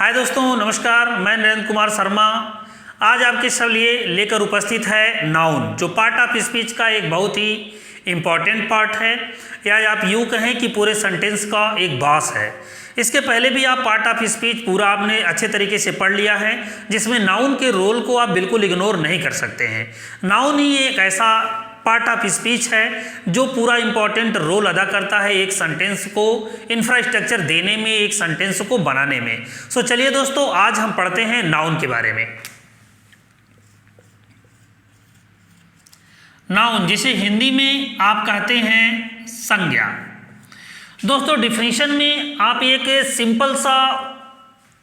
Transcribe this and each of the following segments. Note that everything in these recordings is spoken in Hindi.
हाय दोस्तों, नमस्कार। मैं नरेंद्र कुमार शर्मा आज आपके सब लिए लेकर उपस्थित है नाउन, जो पार्ट ऑफ स्पीच का एक बहुत ही इम्पॉर्टेंट पार्ट है, या आप यूँ कहें कि पूरे सेंटेंस का एक बॉस है। इसके पहले भी आप पार्ट ऑफ स्पीच पूरा आपने अच्छे तरीके से पढ़ लिया है, जिसमें नाउन के रोल को आप बिल्कुल इग्नोर नहीं कर सकते हैं। नाउन ही एक ऐसा पार्ट ऑफ स्पीच है जो पूरा इंपॉर्टेंट रोल अदा करता है एक सेंटेंस को इंफ्रास्ट्रक्चर देने में, एक सेंटेंस को बनाने में। सो चलिए दोस्तों, आज हम पढ़ते हैं नाउन के बारे में। नाउन, जिसे हिंदी में आप कहते हैं संज्ञा। दोस्तों, डिफिनीशन में आप एक सिंपल सा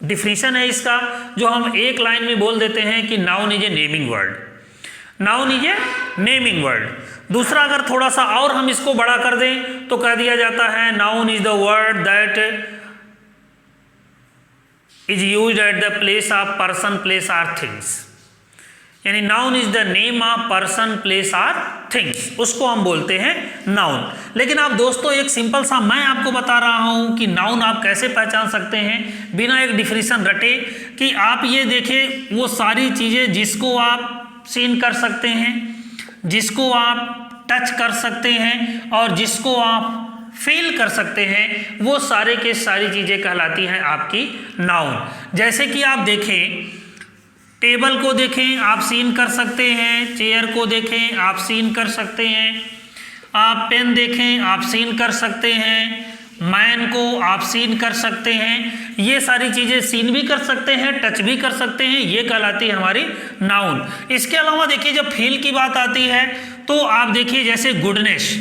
डिफिनीशन है इसका, जो हम एक लाइन में बोल देते हैं कि noun is a naming word. Noun is a naming word. दूसरा, अगर थोड़ा सा और हम इसको बड़ा कर दें तो कह दिया जाता है noun is the word that is used at the place of person, place or things. यानी noun is the name of person, place or things, उसको हम बोलते हैं नाउन। लेकिन आप दोस्तों, एक सिंपल सा मैं आपको बता रहा हूं कि नाउन आप कैसे पहचान सकते हैं बिना एक डिफिनीशन रटे, कि आप ये देखें वो सारी चीज़ें जिसको आप सीन कर सकते हैं, जिसको आप टच कर सकते हैं और जिसको आप फील कर सकते हैं, वो सारे के सारी चीज़ें कहलाती हैं आपकी नाउन। जैसे कि आप देखें, टेबल को देखें, आप सीन कर सकते हैं। चेयर को देखें, आप सीन कर सकते हैं। आप पेन देखें, आप सीन कर सकते हैं। मैन को आप सीन कर सकते हैं। ये सारी चीज़ें सीन भी कर सकते हैं, टच भी कर सकते हैं, ये कहलाती है हमारी नाउन। इसके अलावा देखिए, जब फील की बात आती है तो आप देखिए, जैसे गुडनेस,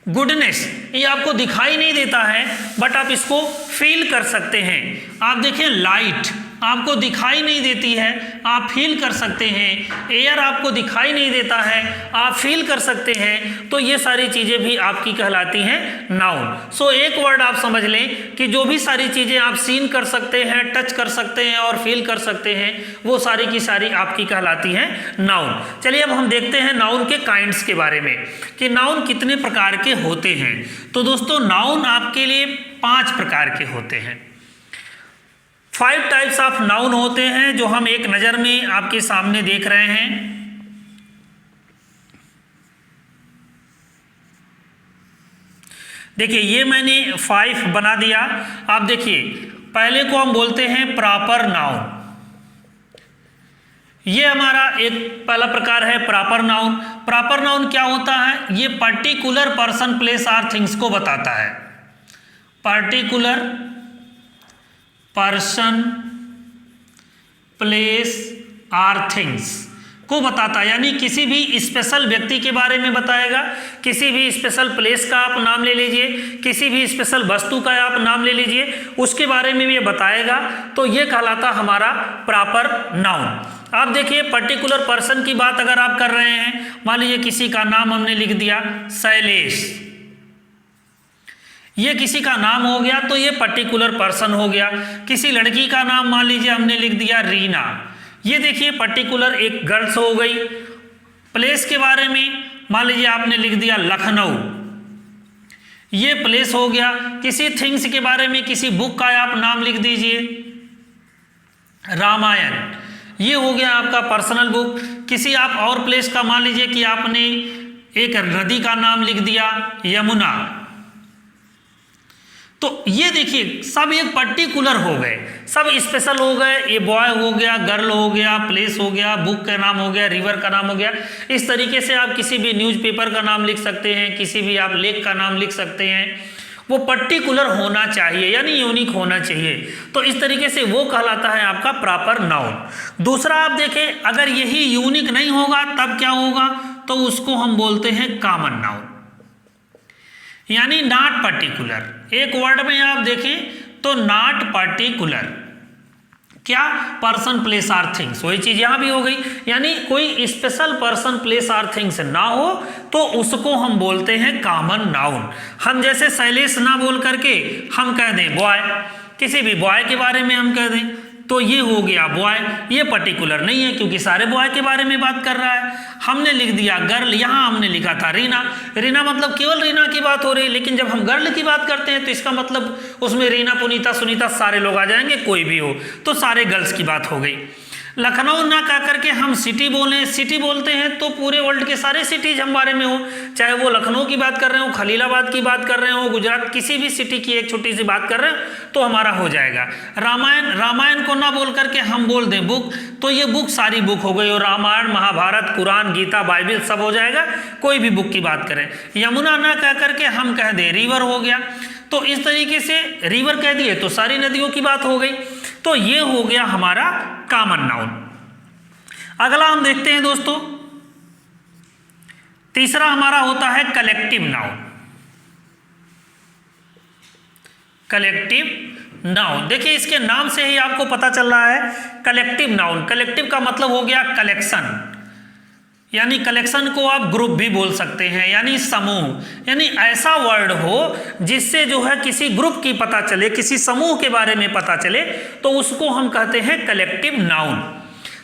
गुडनेस ये आपको दिखाई नहीं देता है, बट आप इसको फील कर सकते हैं। आप देखें, लाइट आपको दिखाई नहीं देती है, आप फील कर सकते हैं। एयर आपको दिखाई नहीं देता है, आप फील कर सकते हैं। तो ये सारी चीज़ें भी आपकी कहलाती हैं नाउन। सो एक वर्ड आप समझ लें कि जो भी सारी चीज़ें आप सीन कर सकते हैं, टच कर सकते हैं और फील कर सकते हैं, वो सारी की सारी आपकी कहलाती हैं नाउन। चलिए अब हम देखते हैं नाउन के काइंड्स के बारे में, कि नाउन कितने प्रकार के होते हैं। तो दोस्तों, नाउन आपके लिए 5 प्रकार के होते हैं। 5 टाइप्स ऑफ नाउन होते हैं, जो हम एक नज़र में आपके सामने देख रहे हैं। देखिए, ये मैंने 5 बना दिया। आप देखिए, पहले को हम बोलते हैं प्रॉपर नाउन। ये हमारा एक पहला प्रकार है प्रॉपर नाउन। प्रॉपर नाउन क्या होता है? ये particular person, place or things को बताता है। Particular person, place or things को बताता है, यानी किसी भी स्पेशल व्यक्ति के बारे में बताएगा। किसी भी स्पेशल प्लेस का आप नाम ले लीजिए, किसी भी स्पेशल वस्तु का आप नाम ले लीजिए, उसके बारे में भी ये बताएगा। तो ये कहलाता हमारा प्रॉपर नाउन। आप देखिए, पर्टिकुलर पर्सन की बात अगर आप कर रहे हैं, मान लीजिए किसी का नाम हमने लिख दिया शैलेश, ये किसी का नाम हो गया, तो ये पर्टिकुलर पर्सन हो गया। किसी लड़की का नाम मान लीजिए हमने लिख दिया रीना, ये देखिए पर्टिकुलर एक गर्ल्स हो गई। प्लेस के बारे में मान लीजिए आपने लिख दिया लखनऊ, ये प्लेस हो गया। किसी थिंग्स के बारे में, किसी बुक का आप नाम लिख दीजिए रामायण, ये हो गया आपका पर्सनल बुक। किसी आप और प्लेस का मान लीजिए कि आपने एक नदी का नाम लिख दिया यमुना, तो ये देखिए सब एक पर्टिकुलर हो गए, सब स्पेशल हो गए। ये बॉय हो गया, गर्ल हो गया, प्लेस हो गया, बुक का नाम हो गया, रिवर का नाम हो गया। इस तरीके से आप किसी भी न्यूज़पेपर का नाम लिख सकते हैं, किसी भी आप लेख का नाम लिख सकते हैं। वो पर्टिकुलर होना चाहिए, यानी यूनिक होना चाहिए। तो इस तरीके से वो कहलाता है आपका प्रॉपर नाउन। दूसरा, आप देखें, अगर यही यूनिक नहीं होगा तब क्या होगा? तो उसको हम बोलते हैं कॉमन नाउन, यानी नॉट पर्टिकुलर। एक वर्ड में आप देखें तो नॉट पर्टिकुलर, क्या? पर्सन, प्लेस आर थिंग्स, वही चीज यहां भी हो गई। यानी कोई special person, place or things ना हो तो उसको हम बोलते हैं कॉमन नाउन। हम जैसे शैलेश ना बोल करके हम कह दें बॉय, किसी भी बॉय के बारे में हम कह दें, तो ये हो गया बॉय, ये पर्टिकुलर नहीं है क्योंकि सारे बॉय के बारे में बात कर रहा है। हमने लिख दिया गर्ल, यहाँ हमने लिखा था रीना। रीना मतलब केवल रीना की बात हो रही है, लेकिन जब हम गर्ल की बात करते हैं तो इसका मतलब उसमें रीना, पुनीता, सुनीता सारे लोग आ जाएंगे, कोई भी हो, तो सारे गर्ल्स की बात हो गई। लखनऊ ना कह करके हम सिटी बोलें, सिटी बोलते हैं तो पूरे वर्ल्ड के सारे सिटीज हम बारे में हो, चाहे वो लखनऊ की बात कर रहे हो, खलीलाबाद की बात कर रहे हो, गुजरात किसी भी सिटी की एक छोटी सी बात कर रहे हो तो हमारा हो जाएगा। रामायण को ना बोल करके हम बोल दें बुक, तो ये बुक सारी बुक हो गई, और रामायण, महाभारत, कुरान, गीता, बाइबिल सब हो जाएगा, कोई भी बुक की बात करें। यमुना ना कह करके हम कह दें रिवर हो गया, तो इस तरीके से रिवर कह दिए तो सारी नदियों की बात हो गई। तो ये हो गया हमारा कॉमन नाउन। अगला हम देखते हैं दोस्तों, तीसरा हमारा होता है कलेक्टिव नाउन। कलेक्टिव नाउन, देखिए इसके नाम से ही आपको पता चल रहा है कलेक्टिव नाउन। कलेक्टिव का मतलब हो गया कलेक्शन, यानी कलेक्शन को आप ग्रुप भी बोल सकते हैं, यानी समूह, यानी ऐसा वर्ड हो जिससे जो है किसी ग्रुप की पता चले, किसी समूह के बारे में पता चले, तो उसको हम कहते हैं कलेक्टिव नाउन।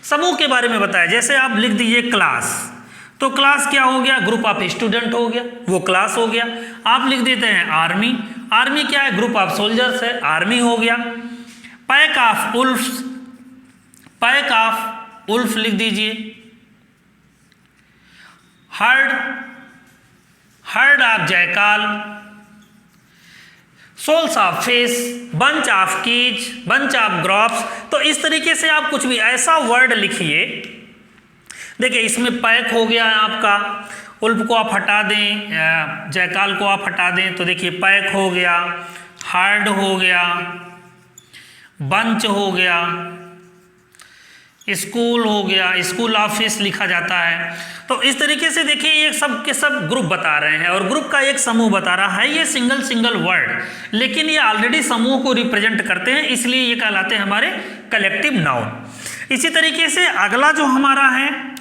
समूह के बारे में बताया, जैसे आप लिख दीजिए क्लास, तो क्लास क्या हो गया, ग्रुप ऑफ स्टूडेंट हो गया, वो क्लास हो गया। आप लिख देते हैं आर्मी, आर्मी क्या है, ग्रुप ऑफ सोल्जर्स है, आर्मी हो गया। Pack of wolves, pack of wolf लिख दीजिए। Herd of jackal, shoals of fish, bunch of keys, bunch of grapes. तो इस तरीके से आप कुछ भी ऐसा वर्ड लिखिए। देखिए इसमें पैक हो गया आपका, उल्फ को आप हटा दें, जयकाल को आप हटा दें, तो देखिए पैक हो गया, हर्ड हो गया, बंच हो गया, स्कूल हो गया, स्कूल ऑफिस लिखा जाता है। तो इस तरीके से देखिए ये सब के सब ग्रुप बता रहे हैं, और ग्रुप का एक समूह बता रहा है। ये सिंगल वर्ड, लेकिन ये ऑलरेडी समूह को रिप्रेजेंट करते हैं, इसलिए ये कहलाते हैं हमारे कलेक्टिव नाउन। इसी तरीके से अगला जो हमारा है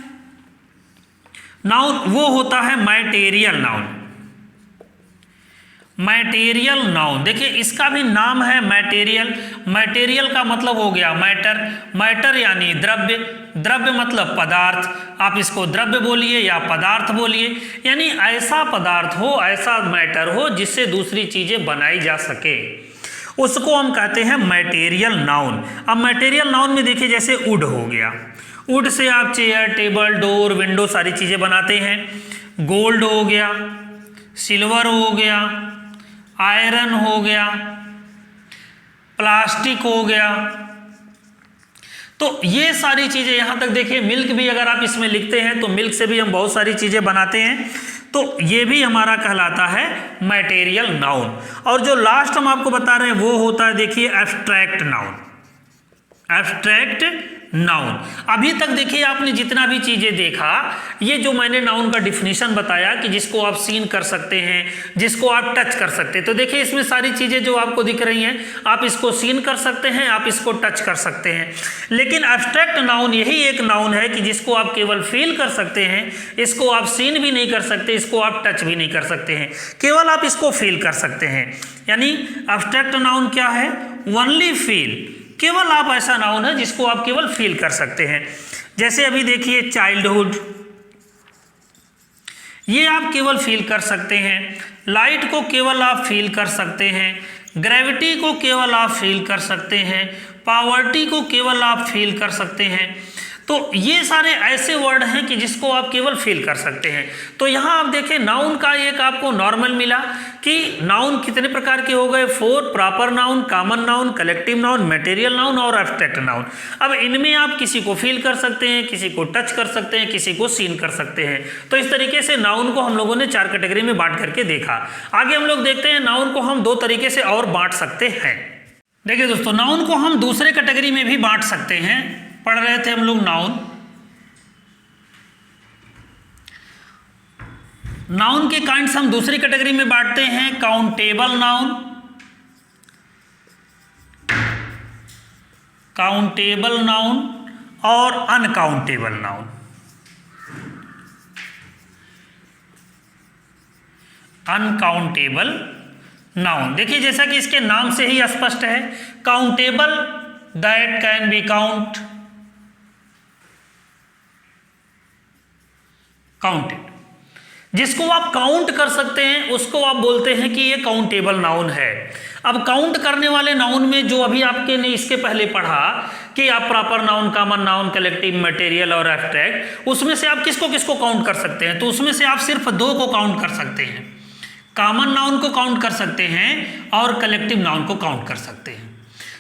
नाउन, वो होता है मैटेरियल नाउन। मैटेरियल नाउन, देखिए इसका भी नाम है मैटेरियल। मैटेरियल का मतलब हो गया मैटर, मैटर यानी द्रव्य, द्रव्य मतलब पदार्थ, आप इसको द्रव्य बोलिए या पदार्थ बोलिए, यानी ऐसा पदार्थ हो, ऐसा मैटर हो जिससे दूसरी चीजें बनाई जा सके, उसको हम कहते हैं मैटेरियल नाउन। अब मैटेरियल नाउन में देखिए जैसे वुड हो गया, वुड से आप चेयर, टेबल, डोर, विंडो सारी चीजें बनाते हैं। गोल्ड हो गया, सिल्वर हो गया, आयरन हो गया, प्लास्टिक हो गया। तो ये सारी चीजें, यहां तक देखिए मिल्क भी अगर आप इसमें लिखते हैं तो मिल्क से भी हम बहुत सारी चीजें बनाते हैं, तो ये भी हमारा कहलाता है मैटेरियल नाउन। और जो लास्ट हम आपको बता रहे हैं वो होता है देखिए एब्स्ट्रैक्ट नाउन। एब्स्ट्रैक्ट नाउन, अभी तक देखिए आपने जितना भी चीजें देखा, ये जो मैंने नाउन का डिफिनीशन बताया कि जिसको आप सीन कर सकते हैं, जिसको आप टच कर सकते हैं, तो देखिए इसमें सारी चीजें जो आपको दिख रही हैं, आप इसको सीन कर सकते हैं, आप इसको टच कर सकते हैं। लेकिन एब्स्ट्रैक्ट नाउन यही एक नाउन है कि जिसको आप केवल फील कर सकते हैं, इसको आप सीन भी नहीं कर सकते, इसको आप टच भी नहीं कर सकते हैं, केवल आप इसको फील कर सकते हैं। यानी एब्स्ट्रैक्ट नाउन क्या है, ओनली फील, केवल आप ऐसा नाउन है जिसको आप केवल फील कर सकते हैं। जैसे अभी देखिए चाइल्डहुड, ये आप केवल फील कर सकते हैं। लाइट को केवल आप फील कर सकते हैं, ग्रेविटी को केवल आप फील कर सकते हैं, पावर्टी को केवल आप फील कर सकते हैं। तो ये सारे ऐसे वर्ड हैं कि जिसको आप केवल फील कर सकते हैं। तो यहाँ आप देखें नाउन का एक आपको नॉर्मल मिला कि नाउन कितने प्रकार के हो गए, 4, proper noun, common noun, collective noun, material noun और एब्स्ट्रैक्ट नाउन। अब इनमें आप किसी को फील कर सकते हैं, किसी को टच कर सकते हैं, किसी को सीन कर सकते हैं। तो इस तरीके से नाउन को हम लोगों ने 4 कैटेगरी में बांट करके देखा। आगे हम लोग देखते हैं नाउन को हम 2 तरीके से और बांट सकते हैं। देखिए दोस्तों, नाउन को हम दूसरे कैटेगरी में भी बांट सकते हैं। पढ़ रहे थे हम लोग नाउन, नाउन के काइंड्स हम दूसरी कैटेगरी में बांटते हैं, काउंटेबल नाउन, काउंटेबल नाउन और अनकाउंटेबल नाउन। अनकाउंटेबल नाउन, देखिए जैसा कि इसके नाम से ही स्पष्ट है, countable that can be counted. जिसको आप काउंट कर सकते हैं उसको आप बोलते हैं कि ये काउंटेबल नाउन है। अब काउंट करने वाले नाउन में जो अभी आपके ने इसके पहले पढ़ा कि आप proper noun, common noun, collective, material और एब्स्ट्रैक्ट, उसमें से आप किसको किसको काउंट कर सकते हैं? तो उसमें से आप सिर्फ दो को काउंट कर सकते हैं, कॉमन नाउन को काउंट कर सकते हैं और कलेक्टिव नाउन को काउंट कर सकते हैं।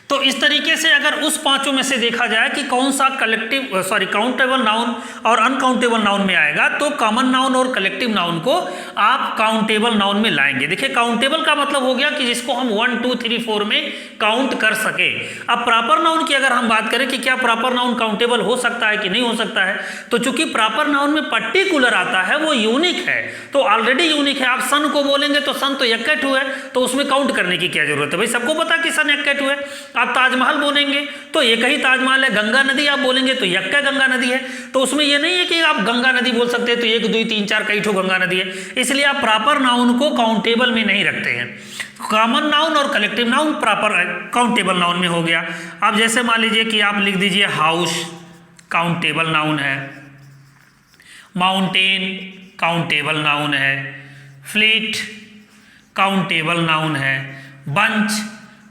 तो इस तरीके से अगर उस पांचों में से देखा जाए कि कौन सा काउंटेबल नाउन और अनकाउंटेबल नाउन में आएगा, तो कॉमन नाउन और कलेक्टिव नाउन को आप काउंटेबल नाउन में लाएंगे। देखिए काउंटेबल का मतलब हो गया कि जिसको हम 1 2 3 4 में काउंट कर सके। अब प्रॉपर नाउन की अगर हम बात करें कि क्या प्रॉपर नाउन काउंटेबल हो सकता है कि नहीं हो सकता है, तो चूंकि प्रॉपर नाउन में पर्टिकुलर आता है, वो यूनिक है, तो ऑलरेडी यूनिक है। आप सन को बोलेंगे तो सन तो यक्का टू है, तो उसमें काउंट करने की क्या जरूरत है? भाई सबको पता कि सन यक्का टू है। आप ताजमहल बोलेंगे तो एक ही ताजमहल है। गंगा नदी आप बोलेंगे तो यक्का गंगा नदी है, तो उसमें ये नहीं है कि आप गंगा नदी बोल सकते हैं तो 1 2 3 4 कई ठो गंगा नदी है। इसलिए आप प्रॉपर नाउन को काउंटेबल में नहीं रखते हैं। कॉमन नाउन और collective noun proper countable noun में हो गया। अब जैसे मान लीजिए कि आप लिख दीजिए हाउस, काउंटेबल नाउन है, माउंटेन काउंटेबल नाउन है, फ्लीट काउंटेबल नाउन है, बंच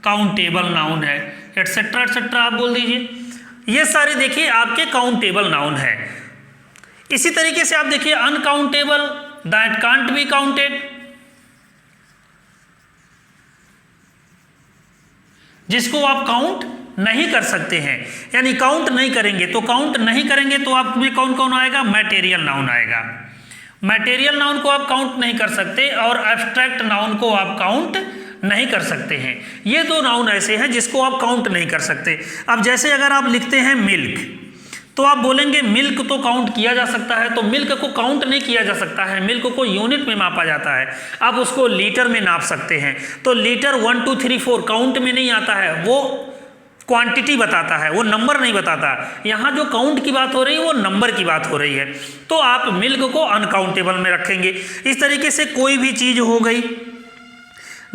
काउंटेबल नाउन है, एटसेट्रा एटसेट्रा आप बोल दीजिए। ये सारे देखिए आपके काउंटेबल नाउन है। इसी तरीके से आप देखिए uncountable, that can't be counted, जिसको आप काउंट नहीं कर सकते हैं, यानी काउंट नहीं करेंगे। तो काउंट नहीं करेंगे तो आप में कौन कौन आएगा? मटेरियल नाउन आएगा। मटेरियल नाउन को आप काउंट नहीं कर सकते और एब्स्ट्रैक्ट नाउन को आप काउंट नहीं कर सकते हैं। ये दो नाउन ऐसे हैं जिसको आप काउंट नहीं कर सकते। अब जैसे अगर आप लिखते हैं मिल्क, तो आप बोलेंगे मिल्क तो काउंट किया जा सकता है, तो मिल्क को काउंट नहीं किया जा सकता है। मिल्क को यूनिट में मापा जाता है, आप उसको लीटर में नाप सकते हैं। तो लीटर 1 2 3 4 काउंट में नहीं आता है, वो क्वांटिटी बताता है, वो नंबर नहीं बताता। यहाँ जो काउंट की बात हो रही है वो नंबर की बात हो रही है, तो आप मिल्क को अनकाउंटेबल में रखेंगे। इस तरीके से कोई भी चीज़ हो गई,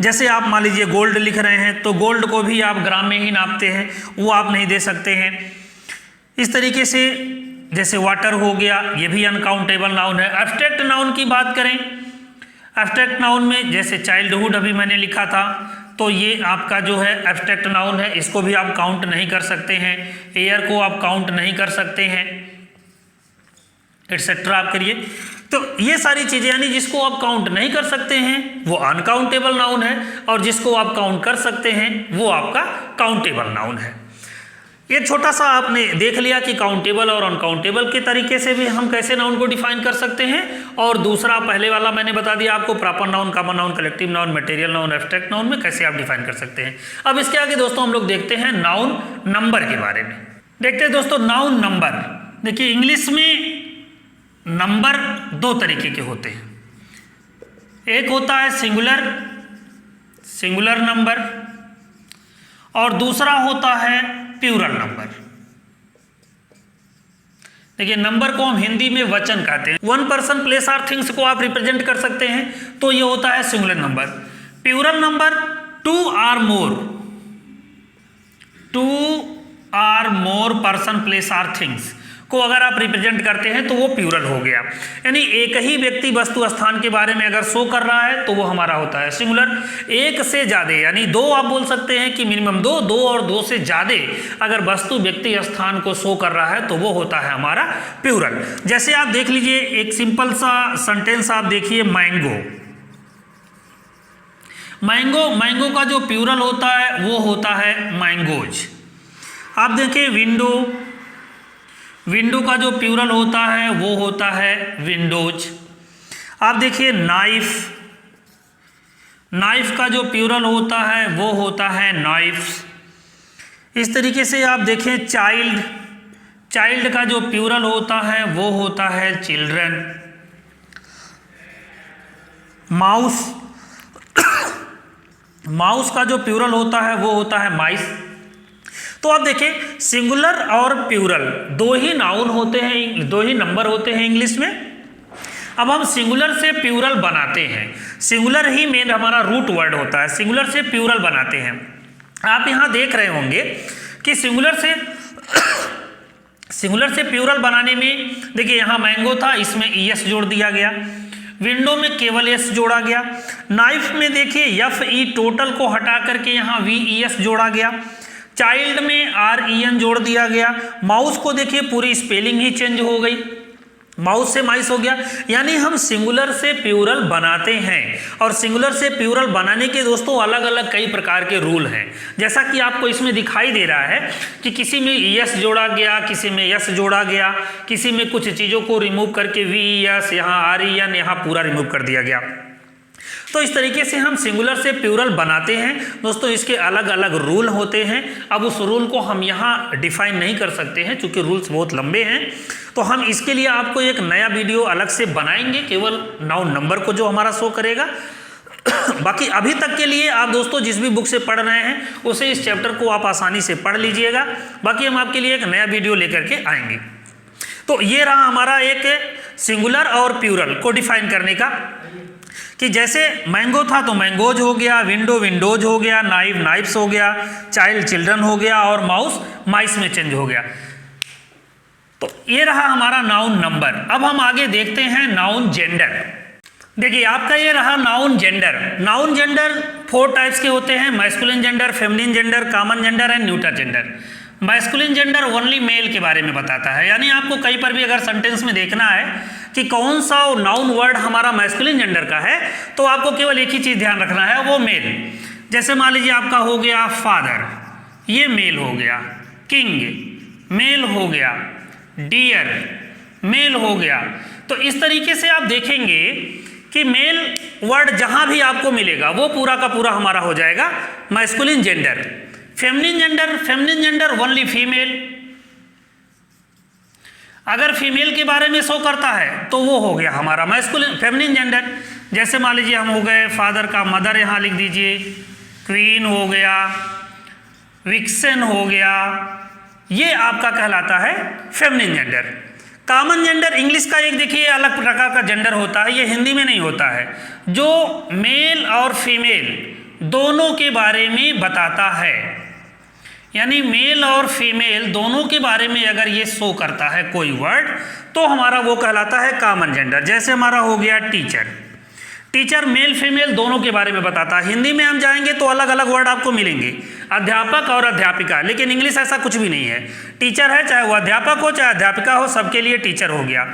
जैसे आप मान लीजिए गोल्ड लिख रहे हैं तो गोल्ड को भी आप ग्राम में ही नापते हैं, वो आप नहीं दे सकते हैं। इस तरीके से जैसे वाटर हो गया, ये भी अनकाउंटेबल नाउन है। एब्स्ट्रैक्ट नाउन की बात करें, एब्स्ट्रैक्ट नाउन में जैसे चाइल्डहुड अभी मैंने लिखा था, तो ये आपका जो है एब्स्ट्रैक्ट नाउन है, इसको भी आप काउंट नहीं कर सकते हैं। एयर को आप काउंट नहीं कर सकते हैं, एटसेट्रा आप करिए। तो ये सारी चीज़ें, यानी जिसको आप काउंट नहीं कर सकते हैं वो अनकाउंटेबल नाउन है, और जिसको आप काउंट कर सकते हैं वो आपका काउंटेबल नाउन है। ये छोटा सा आपने देख लिया कि काउंटेबल और अनकाउंटेबल के तरीके से भी हम कैसे नाउन को डिफाइन कर सकते हैं, और दूसरा पहले वाला मैंने बता दिया आपको proper noun, common noun, collective noun, material noun, abstract noun में कैसे आप डिफाइन कर सकते हैं। अब इसके आगे दोस्तों हम लोग देखते हैं नाउन नंबर के बारे में। देखते हैं दोस्तों नाउन नंबर। देखिए इंग्लिश में नंबर दो तरीके के होते हैं, एक होता है सिंगुलर नंबर, और दूसरा होता है प्लूरल नंबर। देखिए नंबर को हम हिंदी में वचन कहते हैं। 1 पर्सन प्लेस और थिंग्स को आप रिप्रेजेंट कर सकते हैं, तो ये होता है singular number. Plural number 2 or more person place और थिंग्स को अगर आप रिप्रेजेंट करते हैं तो वो प्लूरल हो गया, यानी एक ही व्यक्ति वस्तु स्थान के बारे में अगर शो कर रहा है तो वो हमारा होता है सिंगुलर। एक से ज़्यादा, यानी दो आप बोल सकते हैं कि मिनिमम दो और दो से ज़्यादा अगर वस्तु व्यक्ति स्थान को शो कर रहा है तो वो होता है हमारा प्लूरल। जैसे आप देख लीजिए एक सिंपल सा सेंटेंस आप देखिए, मैंगो का जो प्लूरल होता है वो होता है मैंगोज। आप देखिए विंडो का जो प्लूरल होता है वो होता है विंडोज। आप देखिए नाइफ का जो प्लूरल होता है वो होता है नाइफ्स। इस तरीके से आप देखें चाइल्ड का जो प्लूरल होता है वो होता है चिल्ड्रन। माउस का जो प्लूरल होता है वो होता है माइस। तो आप देखें सिंगुलर और प्लूरल दो ही नाउन होते हैं, दो ही नंबर होते हैं इंग्लिश में। अब हम सिंगुलर से प्लूरल बनाते हैं, सिंगुलर ही मेन हमारा रूट वर्ड होता है, सिंगुलर से प्लूरल बनाते हैं। आप यहाँ देख रहे होंगे कि सिंगुलर से प्लूरल बनाने में देखिए यहाँ मैंगो था, इसमें ES जोड़ दिया गया, विंडो में केवल S जोड़ा गया, नाइफ में देखिए FE टोटल को हटा करके यहाँ VES जोड़ा गया, चाइल्ड में REN जोड़ दिया गया, माउस को देखिए पूरी स्पेलिंग ही चेंज हो गई, माउस से माइस हो गया। यानी हम सिंगुलर से प्लूरल बनाते हैं, और सिंगुलर से प्लूरल बनाने के दोस्तों अलग अलग कई प्रकार के रूल हैं, जैसा कि आपको इसमें दिखाई दे रहा है कि किसी में ES जोड़ा गया, किसी में S जोड़ा गया, किसी में कुछ चीज़ों को रिमूव करके VES, यहाँ REN, यहाँ पूरा रिमूव कर दिया गया। तो इस तरीके से हम सिंगुलर से प्लूरल बनाते हैं दोस्तों। इसके अलग अलग रूल होते हैं। अब उस रूल को हम यहाँ डिफाइन नहीं कर सकते हैं क्योंकि रूल्स बहुत लंबे हैं, तो हम इसके लिए आपको एक नया वीडियो अलग से बनाएंगे केवल नाउन नंबर को जो हमारा शो करेगा। बाकी अभी तक के लिए आप दोस्तों जिस भी बुक से पढ़ रहे हैं उसे इस चैप्टर को आप आसानी से पढ़ लीजिएगा। बाकी हम आपके लिए एक नया वीडियो लेकर के आएंगे। तो ये रहा हमारा एक सिंगुलर और प्लूरल को डिफाइन करने का, कि जैसे मैंगो था तो मैंगोज हो गया, विंडो विंडोज हो गया, नाइफ नाइफ्स हो गया, चाइल्ड चिल्ड्रन हो गया, और माउस माइस में चेंज हो गया। तो ये रहा हमारा नाउन नंबर। अब हम आगे देखते हैं नाउन जेंडर। देखिए आपका ये रहा noun gender. Noun gender 4 types के होते हैं, masculine gender, feminine gender, common gender and neuter gender. Masculine gender only mail के बारे में बताता है, यानी आपको कहीं पर भी अगर सेंटेंस में देखना है कि कौन सा नाउन वर्ड हमारा मैस्कुलिन जेंडर का है, तो आपको केवल एक ही चीज़ ध्यान रखना है, वो मेल। जैसे मान लीजिए आपका हो गया फादर, ये मेल हो गया, किंग मेल हो गया, डियर मेल हो गया। तो इस तरीके से आप देखेंगे कि मेल वर्ड जहाँ भी आपको मिलेगा वो पूरा का पूरा हमारा हो जाएगा masculine gender. Feminine gender only female. अगर फीमेल के बारे में शो करता है तो वो हो गया हमारा मैस्कुलिन फेमिनिन जेंडर। जैसे मान लीजिए हम हो गए फादर का मदर, यहाँ लिख दीजिए, क्वीन हो गया, विक्सन हो गया, ये आपका कहलाता है feminine gender. Common gender English का एक देखिए अलग प्रकार का जेंडर होता है, ये हिंदी में नहीं होता है, जो मेल और फीमेल दोनों के बारे में बताता है। यानी मेल और फीमेल दोनों के बारे में अगर ये शो करता है कोई वर्ड तो हमारा वो कहलाता है कॉमन जेंडर। जैसे हमारा हो गया टीचर, टीचर मेल फीमेल दोनों के बारे में बताता है। हिंदी में हम जाएंगे तो अलग अलग वर्ड आपको मिलेंगे, अध्यापक और अध्यापिका, लेकिन इंग्लिश ऐसा कुछ भी नहीं है। टीचर है चाहे वो अध्यापक हो चाहे अध्यापिका हो, सबके लिए टीचर हो गया।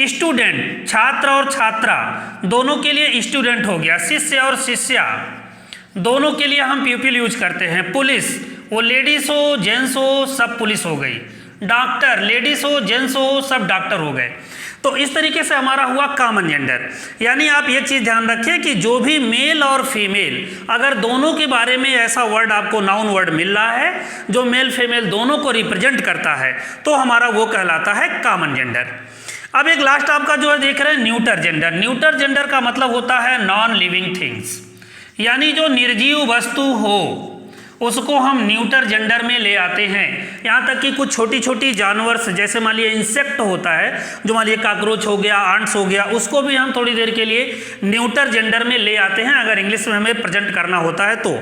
स्टूडेंट छात्र और छात्रा दोनों के लिए स्टूडेंट हो गया। शिष्य और शिष्या दोनों के लिए हम प्यूपिल यूज करते हैं। पुलिस वो लेडीज हो जेंट्स हो सब पुलिस हो गई। डॉक्टर लेडीज हो जेंट्स हो सब डॉक्टर हो गए। तो इस तरीके से हमारा हुआ कॉमन जेंडर। यानी आप एक चीज़ ध्यान रखिए कि जो भी मेल और फीमेल अगर दोनों के बारे में ऐसा वर्ड आपको नाउन वर्ड मिल रहा है जो मेल फीमेल दोनों को रिप्रेजेंट करता है तो हमारा वो कहलाता है कॉमन जेंडर। अब एक लास्ट आपका जो है देख रहे हैं न्यूटर जेंडर। न्यूटर जेंडर का मतलब होता है नॉन लिविंग थिंग्स, यानी जो निर्जीव वस्तु हो उसको हम न्यूटर जेंडर में ले आते हैं। यहाँ तक कि कुछ छोटी छोटी जानवर जैसे मान लिया इंसेक्ट होता है, जो मान लिया काकरोच हो गया, आंट्स हो गया, उसको भी हम थोड़ी देर के लिए न्यूटर जेंडर में ले आते हैं अगर इंग्लिश में हमें प्रेजेंट करना होता है तो।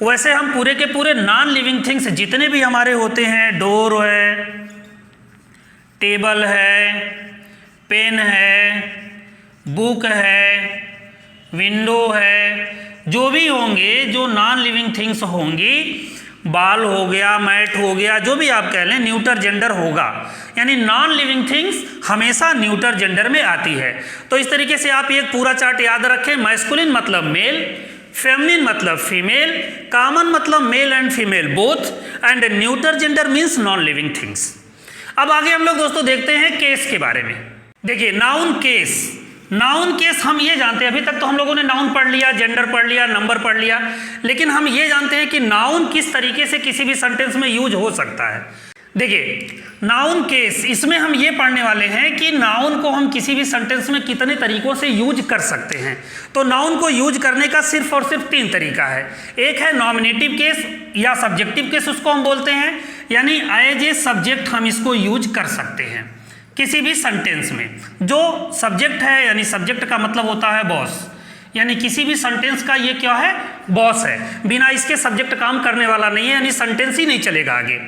वैसे हम पूरे के पूरे नॉन लिविंग थिंग्स जितने भी हमारे होते हैं, डोर है, टेबल है, पेन है, बुक है, विंडो है, जो भी होंगे जो नॉन लिविंग थिंग्स होंगी, बाल हो गया, मैट हो गया, जो भी आप कह लें न्यूटर जेंडर होगा। यानी नॉन लिविंग थिंग्स हमेशा न्यूटर जेंडर में आती है। तो इस तरीके से आप एक पूरा चार्ट याद रखें। मैस्कुलिन मतलब मेल, फेमिनिन मतलब फीमेल, कॉमन मतलब male and female both, and neuter gender means non living things. अब आगे हम लोग दोस्तों देखते हैं केस के बारे में। देखिए नाउन केस, नाउन केस हम ये जानते हैं, अभी तक तो हम लोगों ने नाउन पढ़ लिया, जेंडर पढ़ लिया, नंबर पढ़ लिया, लेकिन हम ये जानते हैं कि नाउन किस तरीके से किसी भी सेंटेंस में यूज हो सकता है। देखिए नाउन केस, इसमें हम ये पढ़ने वाले हैं कि नाउन को हम किसी भी सेंटेंस में कितने तरीकों से यूज कर सकते हैं। तो नाउन को यूज करने का सिर्फ और सिर्फ 3 तरीका है। एक है नॉमिनेटिव केस या सब्जेक्टिव केस उसको हम बोलते हैं, यानी एज ए सब्जेक्ट हम इसको यूज कर सकते हैं किसी भी सेंटेंस में। जो सब्जेक्ट है, यानी सब्जेक्ट का मतलब होता है बॉस, यानी किसी भी सेंटेंस का ये क्या है, बॉस है, बिना इसके सब्जेक्ट काम करने वाला नहीं है, यानी सेंटेंस ही नहीं चलेगा आगे।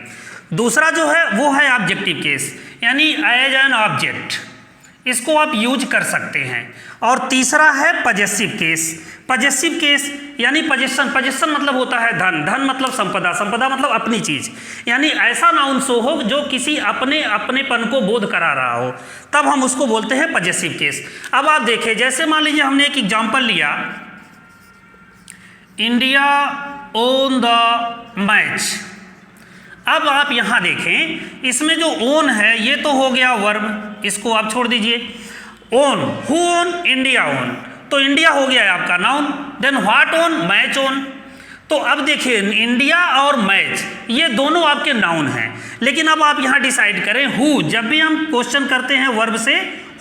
दूसरा जो है वो है ऑब्जेक्टिव केस, यानी एज एन ऑब्जेक्ट, इसको आप यूज कर सकते हैं। और तीसरा है पजेसिव केस। पजेसिव केस यानी पजेशन, पजेशन मतलब होता है धन, धन मतलब संपदा, संपदा मतलब अपनी चीज, यानी ऐसा नाउन शो हो जो किसी अपनेपन को बोध करा रहा हो, तब हम उसको बोलते हैं पजेसिव केस। अब आप देखें, जैसे मान लीजिए हमने एक एग्जांपल लिया, इंडिया ओन द मैच। अब आप यहां देखें, इसमें जो ओन है ये तो हो गया वर्ब, इसको आप छोड़ दीजिए। On, who on, India on, तो इंडिया हो गया है आपका noun. Then what on, match on. तो अब देखिए इंडिया और मैच ये दोनों आपके नाउन हैं, लेकिन अब आप यहां डिसाइड करें हु, जब भी हम क्वेश्चन करते हैं वर्ब से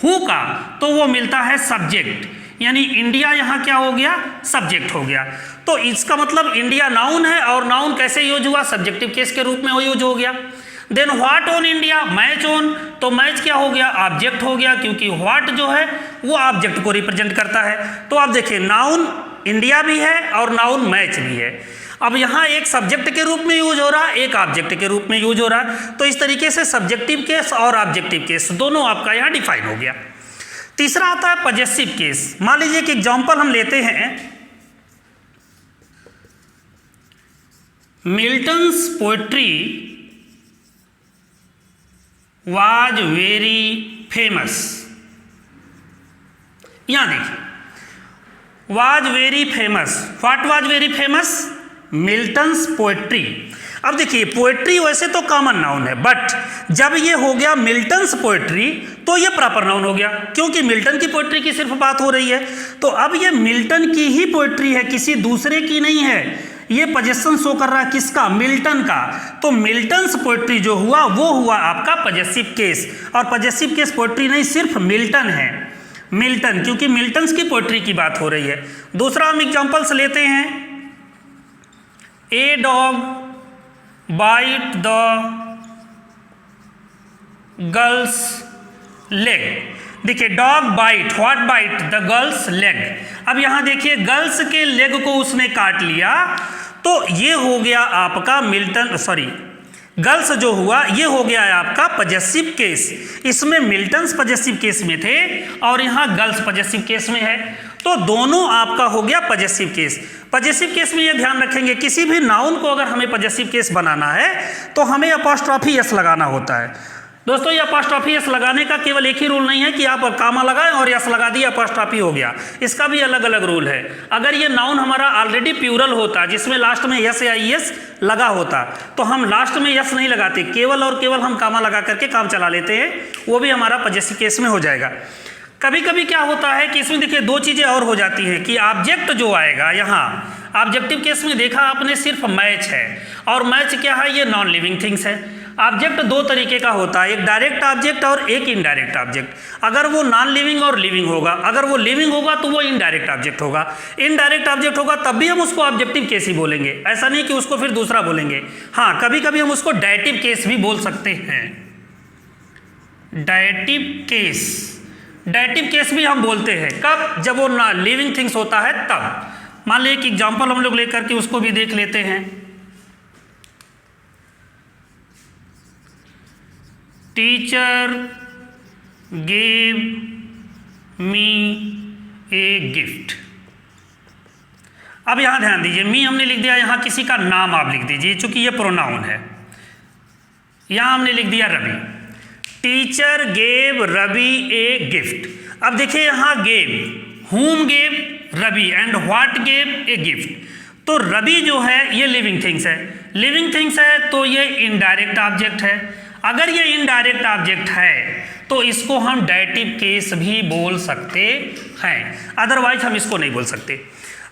हु का, तो वो मिलता है सब्जेक्ट, यानी इंडिया यहां क्या हो गया, सब्जेक्ट हो गया। तो इसका मतलब इंडिया नाउन है, और नाउन कैसे यूज हुआ, सब्जेक्टिव केस के रूप में वो यूज हो गया। Then what on India, match on, तो मैच क्या हो गया, ऑब्जेक्ट हो गया, क्योंकि व्हाट जो है वो ऑब्जेक्ट को रिप्रेजेंट करता है। तो आप देखिए नाउन इंडिया भी है और नाउन मैच भी है। अब यहाँ एक सब्जेक्ट के रूप में यूज हो रहा है, एक ऑब्जेक्ट के रूप में यूज हो रहा है। तो इस तरीके से सब्जेक्टिव केस और ऑब्जेक्टिव केस दोनों आपका यहाँ डिफाइन हो गया। तीसरा आता है पजेसिव केस। मान लीजिए एक एग्जांपल हम लेते हैं, Milton's poetry was very famous. यहां देखिए was very famous, what was very famous, Milton's poetry. अब देखिए पोएट्री वैसे तो कॉमन नाउन है, बट जब ये हो गया मिल्टन्स पोएट्री तो ये प्रॉपर नाउन हो गया, क्योंकि मिल्टन की पोएट्री की सिर्फ बात हो रही है। तो अब ये मिल्टन की ही पोएट्री है, किसी दूसरे की नहीं है। ये पजेशन शो कर रहा है किसका, मिल्टन का। तो मिल्टन्स पोएट्री जो हुआ वो हुआ आपका पजेसिव केस। और पजेसिव केस पोएट्री नहीं, सिर्फ मिल्टन है, मिल्टन, क्योंकि मिल्टन्स की पोएट्री की बात हो रही है। दूसरा हम एग्जांपल्स लेते हैं, a dog bite the girl's leg. देखिए dog bite, what bite, the girl's leg. अब यहां देखिए गर्ल्स के लेग को उसने काट लिया, तो ये हो गया आपका मिल्टन, सॉरी गर्ल्स जो हुआ ये हो गया है आपका पजेसिव केस। इसमें मिल्टन्स पजेसिव केस में थे और यहां गर्ल्स पजेसिव केस में है, तो दोनों आपका हो गया पजेसिव केस। पजेसिव केस में ये ध्यान रखेंगे, किसी भी नाउन को अगर हमें पजेसिव केस बनाना है तो हमें अपॉस्ट्रॉफी एस लगाना होता है। दोस्तों ये अपॉस्ट्रॉफी एस लगाने का केवल एक ही रूल नहीं है कि आप कामा लगाएं और यस लगा दिया अपॉस्ट्रॉफी हो गया, इसका भी अलग अलग रूल है। अगर ये नाउन हमारा ऑलरेडी प्लूरल होता जिसमें लास्ट में यस या ईएस लगा होता, तो हम लास्ट में यस नहीं लगाते, केवल और केवल हम कामा लगा करके काम चला लेते हैं, वो भी हमारा पजेसिव केस में हो जाएगा। कभी कभी क्या होता है कि इसमें देखिए दो चीज़ें और हो जाती हैं कि ऑब्जेक्ट जो आएगा यहाँ ऑब्जेक्टिव केस में देखा आपने सिर्फ मैच है, और मैच क्या है, ये नॉन लिविंग थिंग्स है। ऑब्जेक्ट दो तरीके का होता है, एक डायरेक्ट ऑब्जेक्ट और एक इनडायरेक्ट ऑब्जेक्ट। अगर वो नॉन लिविंग और लिविंग होगा, अगर वो लिविंग होगा तो वो इनडायरेक्ट ऑब्जेक्ट होगा, इनडायरेक्ट ऑब्जेक्ट होगा तब भी हम उसको ऑब्जेक्टिव केस ही बोलेंगे, ऐसा नहीं कि उसको फिर दूसरा बोलेंगे। हाँ कभी कभी हम उसको डायटिव केस भी बोल सकते हैं, डायटिव केस, डायटिव केस भी हम बोलते हैं कब, जब वो लिविंग थिंग्स होता है तब। मान लीजिए एक एग्जाम्पल हम लोग लेकर के उसको भी देख लेते हैं, टीचर गेव मी ए गिफ्ट। अब यहां ध्यान दीजिए, मी हमने लिख दिया, यहां किसी का नाम आप लिख दीजिए, चूंकि ये प्रोनाउन है। यहां हमने लिख दिया Ravi, teacher gave Ravi a gift. अब देखिए यहां gave, whom gave, Ravi, and what gave a gift. तो रवि जो है ये लिविंग थिंग्स है, लिविंग थिंग्स है तो ये इनडायरेक्ट ऑब्जेक्ट है। अगर ये इनडायरेक्ट ऑब्जेक्ट है तो इसको हम डायटिव केस भी बोल सकते हैं, अदरवाइज हम इसको नहीं बोल सकते।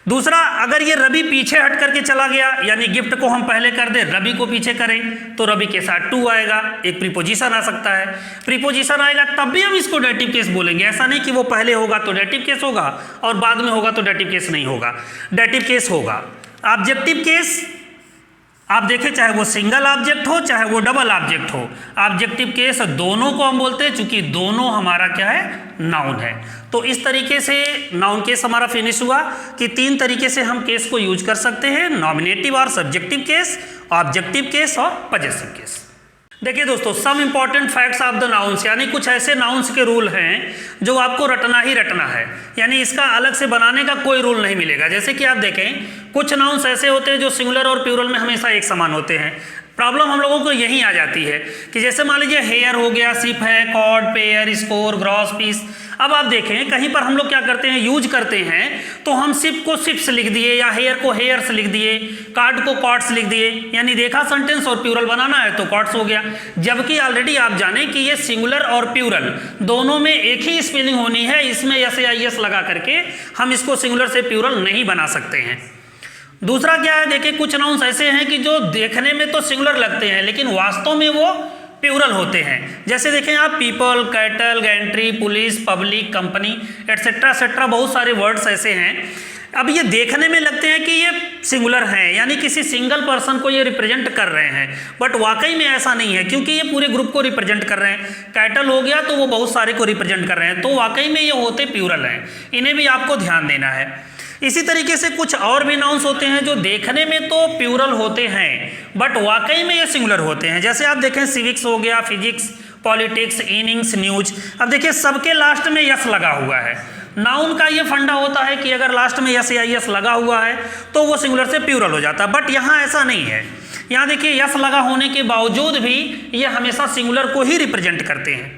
दूसरा, अगर ये रवि पीछे हट करके चला गया, यानी गिफ्ट को हम पहले कर दें, रवि को पीछे करें, तो रवि के साथ टू आएगा, एक प्रीपोजिशन आ सकता है। प्रीपोजिशन आएगा तब भी हम इसको डायटिव केस बोलेंगे, ऐसा नहीं कि वो पहले होगा तो डायटिव केस होगा और बाद में होगा तो डायटिव केस नहीं होगा, डायटिव केस होगा। ऑब्जेक्टिव केस, आप देखें चाहे वो सिंगल ऑब्जेक्ट हो चाहे वो डबल ऑब्जेक्ट हो, ऑब्जेक्टिव केस दोनों को हम बोलते हैं, चूंकि दोनों हमारा क्या है, नाउन है। तो इस तरीके से नाउन केस हमारा फिनिश हुआ कि 3 तरीके से हम केस को यूज कर सकते हैं, नॉमिनेटिव और सब्जेक्टिव केस, ऑब्जेक्टिव केस और पजेसिव केस। देखिए दोस्तों, some important facts of the nouns, यानी कुछ ऐसे नाउन्स के रूल हैं जो आपको रटना ही रटना है, यानी इसका अलग से बनाने का कोई रूल नहीं मिलेगा। जैसे कि आप देखें, कुछ नाउन्स ऐसे होते हैं जो सिंगुलर और प्लूरल में हमेशा एक समान होते हैं। प्रॉब्लम हम लोगों को यही आ जाती है कि जैसे मान लीजिए हेयर हो गया, सिप है, cord, pair, score, gross, piece. अब आप देखें कहीं पर हम लोग क्या करते हैं, यूज करते हैं, तो हम सिप को सिप्स लिख दिए या हेयर को हेयर्स लिख दिए, कार्ड को कॉर्ड्स लिख दिए, यानी देखा सेंटेंस और प्लूरल बनाना है तो कॉर्ड्स हो गया। जबकि ऑलरेडी आप जाने कि ये सिंगुलर और प्लूरल दोनों में एक ही स्पेलिंग होनी है, इसमें एस या एस लगा करके हम इसको सिंगुलर से प्लूरल नहीं बना सकते हैं। दूसरा क्या है, देखिए कुछ नाउन्स ऐसे हैं कि जो देखने में तो सिंगुलर लगते हैं लेकिन वास्तव में वो प्लूरल होते हैं। जैसे देखें आप, people, cattle, Gentry, police, public, company, etcetera etcetera, बहुत सारे वर्ड्स ऐसे हैं। अब ये देखने में लगते हैं कि ये सिंगुलर हैं, यानी किसी सिंगल पर्सन को ये रिप्रेजेंट कर रहे हैं, बट वाकई में ऐसा नहीं है, क्योंकि ये पूरे ग्रुप को रिप्रेजेंट कर रहे हैं। कैटल हो गया तो वो बहुत सारे को रिप्रेजेंट कर रहे हैं, तो वाकई में ये होते प्लूरल हैं। इन्हें भी आपको ध्यान देना है। इसी तरीके से कुछ और भी नाउन्स होते हैं जो देखने में तो प्लूरल होते हैं बट वाकई में ये सिंगुलर होते हैं। जैसे आप देखें, सिविक्स हो गया, फिजिक्स, पॉलिटिक्स, इनिंग्स, न्यूज। अब देखिए सबके लास्ट में यस लगा हुआ है। नाउन का ये फंडा होता है कि अगर लास्ट में यस या यस लगा हुआ है तो वो सिंगुलर से प्लूरल हो जाता है, बट यहाँ ऐसा नहीं है। यहाँ देखिए यस लगा होने के बावजूद भी ये हमेशा सिंगुलर को ही रिप्रेजेंट करते हैं।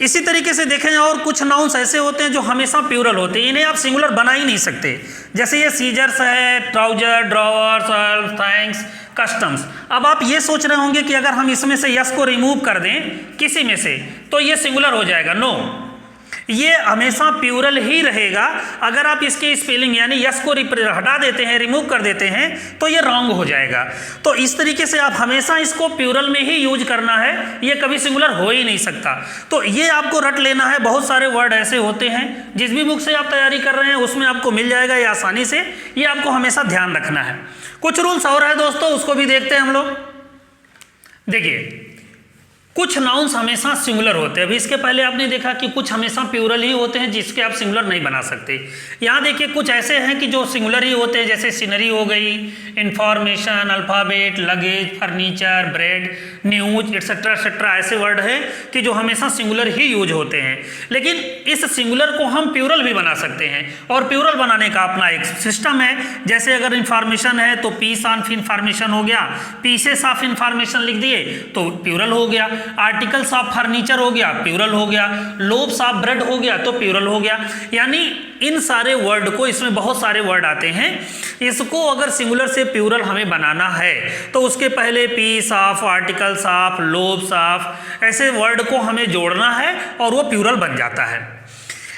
इसी तरीके से देखें, और कुछ नाउन्स ऐसे होते हैं जो हमेशा प्लूरल होते हैं, इन्हें आप सिंगुलर बना ही नहीं सकते। जैसे ये सीजर्स है, trouser, drawer, Surf, thanks, customs. अब आप ये सोच रहे होंगे कि अगर हम इसमें से यस को रिमूव कर दें किसी में से तो ये सिंगुलर हो जाएगा। नो, ये हमेशा प्लूरल ही रहेगा। अगर आप इसकी स्पेलिंग यानी यस को हटा देते हैं, रिमूव कर देते हैं, तो ये रॉन्ग हो जाएगा। तो इस तरीके से आप हमेशा इसको प्लूरल में ही यूज करना है, ये कभी सिंगुलर हो ही नहीं सकता। तो ये आपको रट लेना है। बहुत सारे वर्ड ऐसे होते हैं, जिस भी बुक से आप तैयारी कर रहे हैं उसमें आपको मिल जाएगा ये आसानी से, ये आपको हमेशा ध्यान रखना है। कुछ रूल्स और है दोस्तों, उसको भी देखते हैं हम लोग। देखिए, कुछ नाउन्स हमेशा सिंगुलर होते हैं। अभी इसके पहले आपने देखा कि कुछ हमेशा प्लूरल ही होते हैं जिसके आप सिंगुलर नहीं बना सकते। यहाँ देखिए कुछ ऐसे हैं कि जो सिंगुलर ही होते हैं, जैसे सीनरी हो गई, information, alphabet, luggage, furniture, bread, news, etcetera etcetera. ऐसे वर्ड हैं कि जो हमेशा सिंगुलर ही यूज होते हैं। लेकिन इस सिंगुलर को हम प्लूरल भी बना सकते हैं, और प्लूरल बनाने का अपना एक सिस्टम है। जैसे अगर इंफॉर्मेशन है तो पीस ऑफ इंफॉर्मेशन हो गया, पीसेस ऑफ इंफॉर्मेशन लिख दिए तो प्लूरल हो गया। आर्टिकल्स ऑफ फर्नीचर हो गया, प्लूरल हो गया। लोब्स ऑफ ब्रेड हो गया तो प्लूरल हो गया। यानी इन सारे वर्ड को, इसमें बहुत सारे वर्ड आते हैं, इसको अगर सिंगुलर से प्लूरल हमें बनाना है तो उसके पहले piece of, articles of, loaves of, ऐसे वर्ड को हमें जोड़ना है और वो प्लूरल बन जाता है।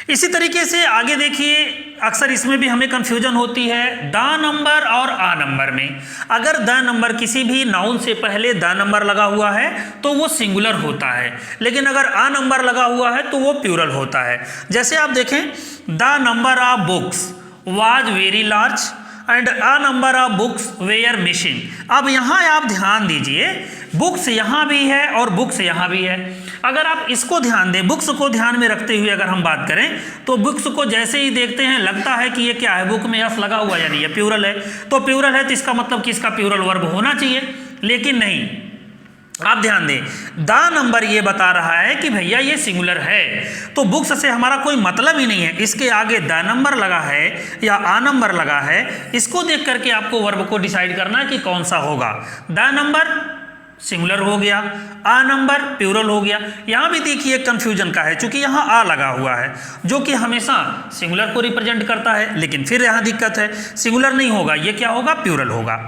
इसी तरीके से आगे देखिए, अक्सर इसमें भी हमें कंफ्यूजन होती है द नंबर और आ नंबर में। अगर द नंबर किसी भी नाउन से पहले द नंबर लगा हुआ है तो वो सिंगुलर होता है, लेकिन अगर आ नंबर लगा हुआ है तो वो प्लूरल होता है। जैसे आप देखें, the number of books was very large and a number of books were missing. अब यहाँ आप ध्यान दीजिए, बुक्स यहाँ भी है और बुक्स यहाँ भी है। अगर आप इसको ध्यान दें, बुक्स को ध्यान में रखते हुए अगर हम बात करें तो बुक्स को जैसे ही देखते हैं लगता है कि ये क्या है, बुक में यस लगा हुआ, यानी ये प्लूरल है। तो प्लूरल है तो इसका मतलब कि इसका प्लूरल वर्ब होना चाहिए, लेकिन नहीं। आप ध्यान दें, द नंबर ये बता रहा है कि भैया ये सिंगुलर है, तो बुक्स से हमारा कोई मतलब ही नहीं है। इसके आगे द नंबर लगा है या आ नंबर लगा है, इसको देख करके आपको वर्ब को डिसाइड करना है कि कौन सा होगा। द नंबर सिंगुलर हो गया, आ नंबर प्लूरल हो गया। यहाँ भी देखिए कंफ्यूजन का है, क्योंकि यहाँ आ लगा हुआ है जो कि हमेशा सिंगुलर को रिप्रेजेंट करता है, लेकिन फिर यहाँ दिक्कत है, सिंगुलर नहीं होगा, ये क्या होगा, प्लूरल होगा।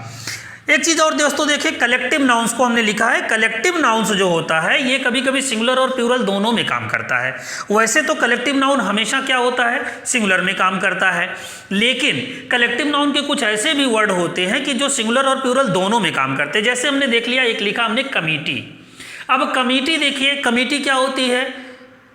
एक चीज़ और दोस्तों देखिए, कलेक्टिव नाउन्स को हमने लिखा है। कलेक्टिव नाउन्स जो होता है ये कभी कभी सिंगुलर और प्लूरल दोनों में काम करता है। वैसे तो कलेक्टिव नाउन हमेशा क्या होता है, सिंगुलर में काम करता है, लेकिन कलेक्टिव नाउन के कुछ ऐसे भी वर्ड होते हैं कि जो सिंगुलर और प्लूरल दोनों में काम करते हैं। जैसे हमने देख लिया, एक लिखा हमने कमिटी। अब कमिटी देखिए, कमिटी क्या होती है,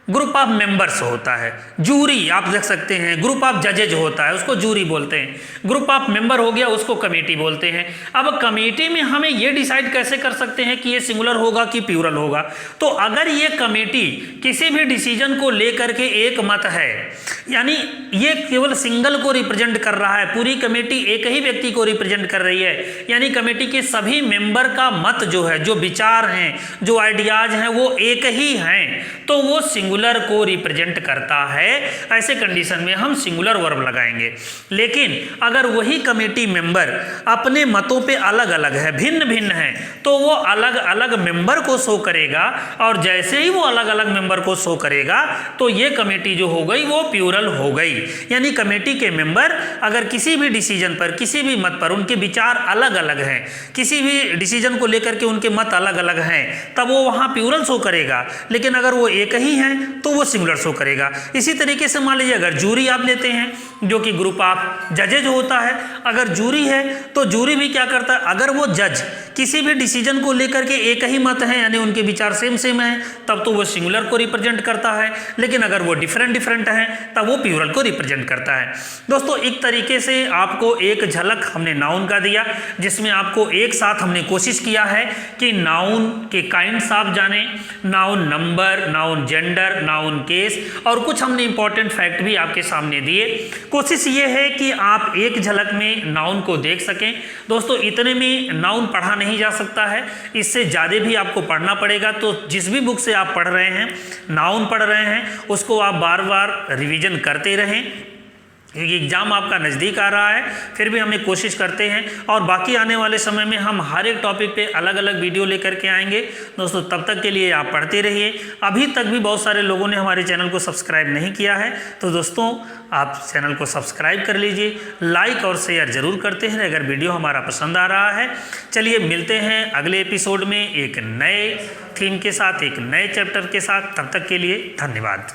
ग्रुप ऑफ मेंबर्स होता है। जूरी आप देख सकते हैं, ग्रुप ऑफ जजेज होता है, उसको जूरी बोलते हैं। ग्रुप ऑफ मेंबर हो गया, उसको कमेटी बोलते हैं। अब कमेटी में हमें ये डिसाइड कैसे कर सकते हैं कि ये सिंगुलर होगा कि प्लूरल होगा? तो अगर ये कमेटी किसी भी डिसीजन को लेकर के एक मत है, यानी ये केवल सिंगल को रिप्रेजेंट कर रहा है, पूरी कमेटी एक ही व्यक्ति को रिप्रेजेंट कर रही है, यानी कमेटी के सभी मेंबर का मत जो है, जो विचार हैं, जो आइडियाज हैं, वो एक ही हैं, तो वो सिंगुलर को रिप्रेजेंट करता है। ऐसे कंडीशन में हम सिंगुलर वर्ब लगाएंगे। लेकिन अगर वही कमेटी मेंबर अपने मतों पे अलग अलग है, भिन्न भिन्न है, तो वो अलग अलग मेंबर को शो करेगा, और जैसे ही वो अलग अलग मेंबर को शो करेगा तो ये कमेटी जो हो गई वो प्लूरल हो गई। यानी कमेटी के मेंबर अगर किसी भी डिसीजन पर, किसी भी मत पर उनके विचार अलग अलग हैं, किसी भी डिसीजन को लेकर के उनके मत अलग अलग हैं, तब वो वहाँ प्लूरल शो करेगा। लेकिन अगर वो एक ही हैं तो वो सिंगुलर शो करेगा। इसी तरीके से मान लीजिए अगर जूरी आप लेते हैं जो कि ग्रुप ऑफ जजेज होता है, अगर जूरी है तो जूरी भी क्या करता है, अगर वो जज किसी भी डिसीजन को लेकर के एक ही मत है, यानी उनके विचार सेम सेम है, तब तो वो सिंगुलर को रिप्रेजेंट करता है। लेकिन अगर वो डिफरेंट डिफरेंट हैं तब वो प्लूरल को रिप्रेजेंट करता है। दोस्तों एक तरीके से आपको एक झलक हमने नाउन का दिया, जिसमें आपको एक साथ हमने कोशिश किया है कि नाउन के काइंड्स आप जाने, noun number, noun gender, noun case, और कुछ हमने इंपॉर्टेंट फैक्ट भी आपके सामने दिए। कोशिश ये है कि आप एक झलक में नाउन को देख सकें। दोस्तों इतने में नाउन पढ़ा नहीं जा सकता है, इससे ज़्यादा भी आपको पढ़ना पड़ेगा। तो जिस भी बुक से आप पढ़ रहे हैं, नाउन पढ़ रहे हैं, उसको आप बार बार रिवीजन करते रहें, क्योंकि एग्ज़ाम आपका नज़दीक आ रहा है। फिर भी हमें कोशिश करते हैं, और बाकी आने वाले समय में हम हर एक टॉपिक पे अलग अलग वीडियो लेकर के आएंगे। दोस्तों तब तक के लिए आप पढ़ते रहिए। अभी तक भी बहुत सारे लोगों ने हमारे चैनल को सब्सक्राइब नहीं किया है, तो दोस्तों आप चैनल को सब्सक्राइब कर लीजिए, लाइक और शेयर ज़रूर करते हैं अगर वीडियो हमारा पसंद आ रहा है। चलिए मिलते हैं अगले एपिसोड में एक नए थीम के साथ, एक नए चैप्टर के साथ। तब तक के लिए धन्यवाद।